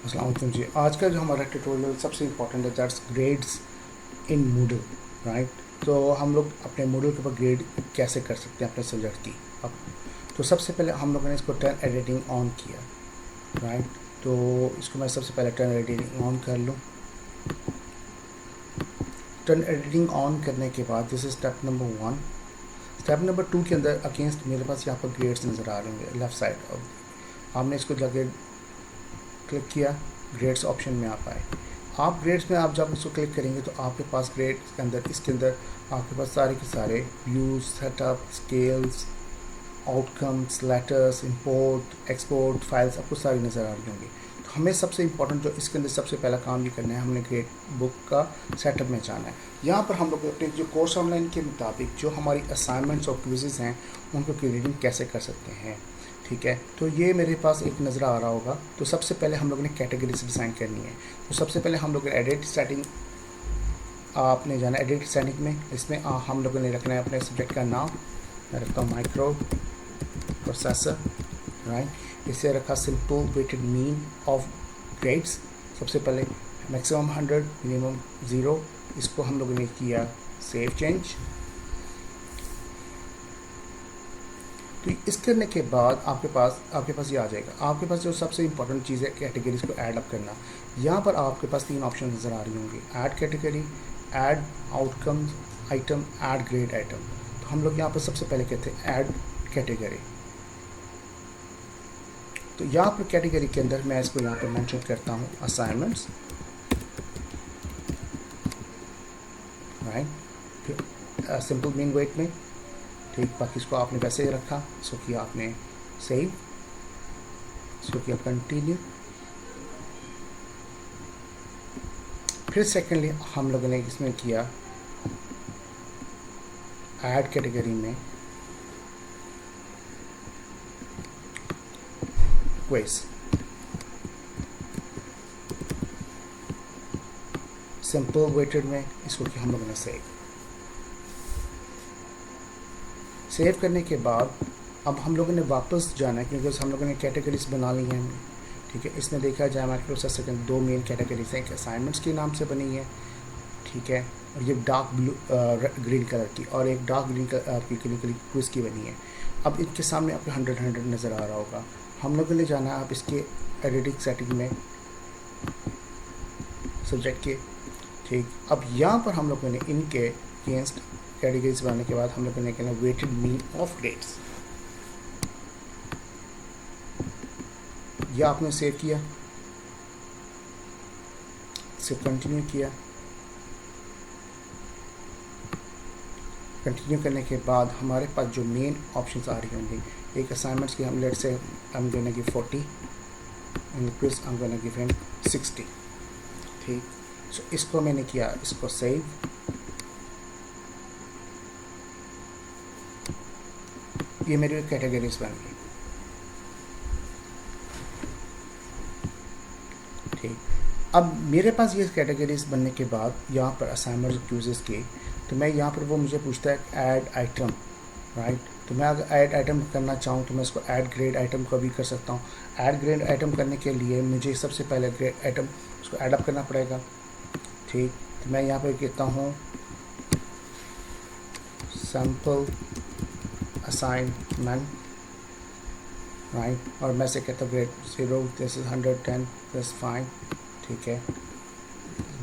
अस्सलाम वालेकुम जी। आज का जो हमारा ट्यूटोरियल सबसे इम्पोर्टेंट है, that's grades in Moodle, right. तो हम लोग अपने मूडल के ऊपर ग्रेड कैसे कर सकते हैं अपने सब्जेक्ट की। अब तो सबसे पहले हम लोगों ने इसको टर्न एडिटिंग ऑन किया, राइट। तो इसको मैं सबसे पहले टर्न एडिटिंग ऑन कर लूँ। टर्न एडिटिंग ऑन करने के बाद this is step number 1। Step number 2 के अंदर अगेंस्ट मेरे पास यहाँ पर ग्रेड्स नज़र आ रहे होंगे लेफ़्ट साइड। अब हमने इसको जाके क्लिक किया, ग्रेड्स ऑप्शन में आप आए। आप ग्रेड्स में आप जब इसको क्लिक करेंगे तो आपके पास ग्रेड्स के अंदर इसके अंदर आपके पास सारे के सारे views, setup, scales, outcomes, letters, import, export, files आपको सारी नज़र आ रही होंगी। तो हमें सबसे इंपॉर्टेंट जो इसके अंदर सबसे पहला काम ये करना है, हमने ग्रेड बुक का सेटअप में जाना है। यहाँ पर हम लोग अपने जो कोर्स ऑनलाइन के मुताबिक जो हमारी असाइनमेंट्स और क्विज़ेज़ हैं उनको ग्रेडिंग कैसे कर सकते हैं, ठीक है। तो ये मेरे पास एक नज़र आ रहा होगा। तो सबसे पहले हम लोगों ने कैटेगरीज डिज़ाइन करनी है। तो सबसे पहले हम लोग एडिट सेटिंग आपने जाना एडिट सेटिंग में। इसमें हम लोगों ने रखना है अपने सब्जेक्ट का नाम। मैं रखता हूँ माइक्रो प्रोसेसर, राइट। इसे रखा simple weighted mean of grades. सबसे पहले मैक्सिमम 100, मिनिमम 0। इसको हम लोगों ने किया सेव चेंज। तो इस करने के बाद आपके पास ये आ जाएगा। आपके पास जो सबसे इंपॉर्टेंट चीज़ है कैटेगरीज को ऐड अप करना। यहाँ पर आपके पास 3 ऑप्शन नज़र आ रही होंगी, add category, add outcomes item, add grade item. तो हम लोग यहाँ पर सबसे पहले कहते हैं ऐड कैटेगरी। तो यहाँ पर कैटेगरी के अंदर मैं इसको यहाँ पर मेंशन करता हूँ असाइनमेंट्स, राइट। फिर सिंपल मीन वेट में, ठीक। बाकी इसको आपने वैसे ही रखा, इसको किया आपने सेव, इसको किया कंटिन्यू। फिर सेकेंडली हम लोगों ने इसमें किया ऐड कैटेगरी में क्विज, सिंपल वेटेड में इसको किया हम लोगों ने सेव करने के बाद अब हम लोगों ने वापस जाना है क्योंकि हम लोगों ने कैटेगरीज बना ली हैं, ठीक है। इसमें देखा जाए माइक्रो प्रोसेसर के 2 मेन कैटेगरीज हैं, एक असाइनमेंट्स के नाम से बनी है, ठीक है, और ये डार्क ब्लू ग्रीन कलर की, और एक डार्क ग्रीन कलर आपकी क्विज की बनी है। अब इनके सामने आपको 100 नज़र आ रहा होगा। हम लोगों ने जाना है आप इसके एडिटिंग सेटिंग में सब्जेक्ट के, ठीक। अब यहाँ पर हम लोगों ने इनके अगेंस्ट कैटेगरीज बनाने के बाद हम लोगों ने कहना वेटेड मीन ऑफ ग्रेड्स। यह आपने सेव किया, सेव कंटिन्यू किया। कंटिन्यू करने के बाद हमारे पास जो मेन ऑप्शंस आ रही होंगी, एक असाइनमेंट्स की हम let's say I am gonna give 40 and quiz I am gonna give him 60, ठीक। सो इसको मैंने किया, इसको सेव, ये मेरी कैटेगरीज बन गई, ठीक। अब मेरे पास ये कैटेगरीज बनने के बाद यहाँ पर असाइनमेंट्स क्विज़ेस की, तो मैं यहाँ पर वो मुझे पूछता है ऐड आइटम, राइट। तो मैं अगर ऐड आइटम करना चाहूँ तो मैं इसको ऐड ग्रेड आइटम का भी कर सकता हूँ। ऐड ग्रेड आइटम करने के लिए मुझे सबसे पहले ग्रेड आइटम उसको ऐड अप करना पड़ेगा, ठीक। तो मैं यहाँ पर कहता हूँ सैम्पल असाइनमेंट, राइट, और मैं से कहता हूँ grade 0, this is 110, this fine, ठीक है,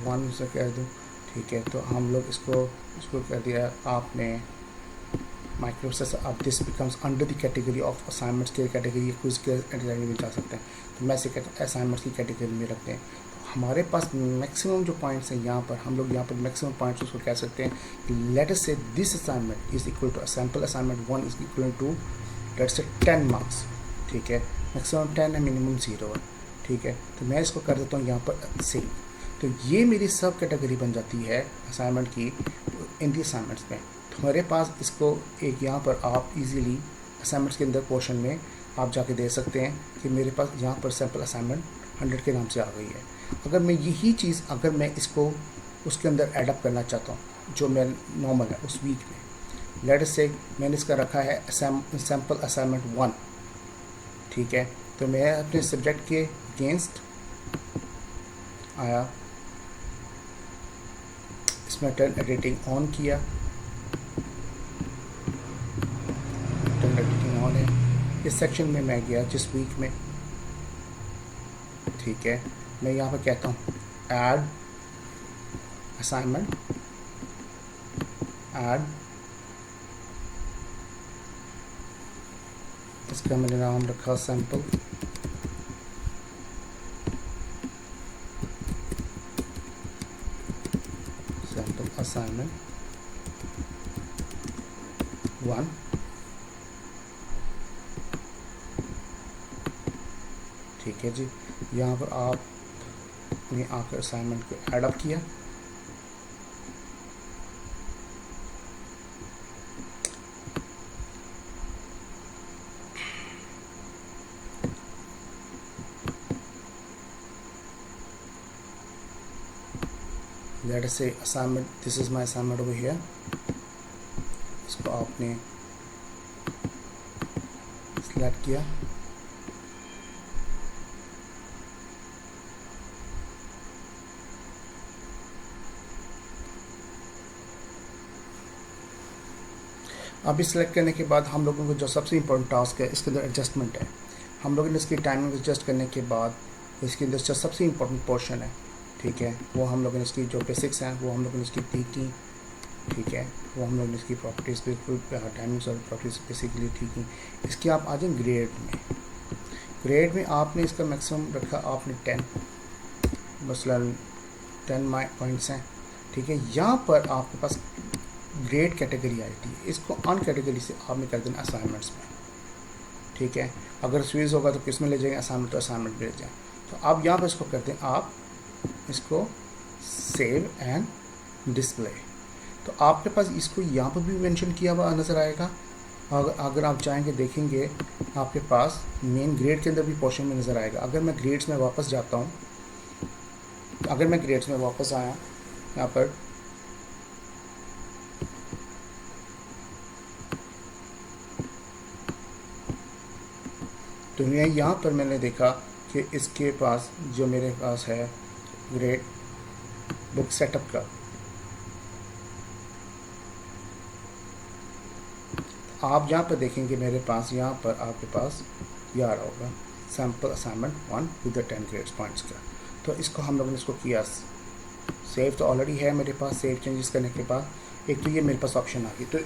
1 से कह दूँ, ठीक है। तो हम लोग इसको कह दिया आपने माइक्रो प्रोसेसर। अब this becomes under the category of assignments के कैटेगरी क्विज के कैटेगरी में जा सकते हैं। तो मैं से कहता हूँ असाइनमेंट्स की कैटेगरी में रखते हैं। तो हमारे पास मैक्सिमम जो पॉइंट्स हैं यहाँ पर, हम लोग यहाँ पर मैक्सिमम पॉइंट्स उसको कह सकते हैं। Let us say this assignment is equal to sample assignment 1 is equal to let say 10 marks, ठीक है। मैक्सिमम 10 है, मिनिमम 0 है, ठीक है। तो मैं इसको कर देता हूँ यहाँ पर सेव। तो ये मेरी सब कैटेगरी बन जाती है असाइनमेंट की इन दी असाइनमेंट्स में। तो हमारे पास इसको एक यहाँ पर आप इजीली असाइनमेंट्स के अंदर पोर्शन में आप जाके दे सकते हैं कि मेरे पास यहाँ पर सैम्पल असाइनमेंट 100 के नाम से आ गई है। अगर मैं यही चीज़ अगर मैं इसको उसके अंदर एडअप करना चाहता हूँ जो मैं नॉर्मल है उस वीक में, लेट से मैंने इसका रखा है सैम्पल असाइनमेंट 1, ठीक है। तो मैं अपने सब्जेक्ट के अगेंस्ट आया, इसमें टर्न एडिटिंग ऑन किया, टर्न एडिटिंग ऑन है। इस सेक्शन में मैं गया जिस वीक में, ठीक है, मैं यहाँ पर कहता हूँ ऐड असाइनमेंट, ऐड, इसका मैंने नाम रखा सैम्पल, सैम्पल असाइनमेंट 1। ठीक है जी, यहाँ पर आपने आकर असाइनमेंट को ऐड अप किया, लेट अस से assignment, this is my assignment over here, इसको आपने सिलेक्ट किया, अभी सिलेक्ट करने के बाद हम लोगों को जो सबसे इम्पोर्टेंट टास्क है इसके अंदर एडजस्टमेंट है। हम लोगों ने इसकी टाइमिंग एडजस्ट करने के बाद इसके अंदर जो सबसे इम्पोर्टेंट पोर्शन है, ठीक है, वो हम लोगों ने इसकी जो बेसिक्स हैं वो हम लोगों ने इसकी ठीक की, ठीक है, वो हम लोगों ने इसकी प्रॉपर्टीज़ बिल्कुल टाइमिंग्स और प्रॉपर्टीज़ बेसिकली ठीक की। इसकी आप आ जाए ग्रेड में, ग्रेड में आपने इसका मैक्सिमम रखा आपने 10, मसलन 10 पॉइंट्स हैं, ठीक है। यहाँ पर आपके पास ग्रेड कैटेगरी आई थी, इसको अन कैटेगरी से आपने कर देना असाइनमेंट्स में, ठीक है। अगर स्वीज होगा तो किस में ले जाएंगे, असाइनमेंट, तो असाइनमेंट में ले जाएँ। तो आप यहाँ पर इसको करते हैं, आप इसको सेव एंड डिस्प्ले, तो आपके पास इसको यहाँ पर भी मेंशन किया हुआ नज़र आएगा। अगर आप चाहेंगे देखेंगे आपके पास मेन ग्रेड के अंदर भी पोर्शन में नज़र आएगा। अगर मैं ग्रेड्स में वापस जाता हूँ, अगर मैं ग्रेड्स में वापस आया यहाँ पर, तो यहाँ पर मैंने देखा कि इसके पास जो मेरे पास है ग्रेड बुक सेटअप का, आप यहाँ पर देखेंगे मेरे पास यहाँ पर आपके पास ये आ रहा होगा sample assignment 1 with the 10 grades points का। तो इसको हम लोगों ने इसको किया सेव, तो ऑलरेडी है मेरे पास। सेव चेंजेस करने के बाद एक तो ये मेरे पास ऑप्शन आ गई, तो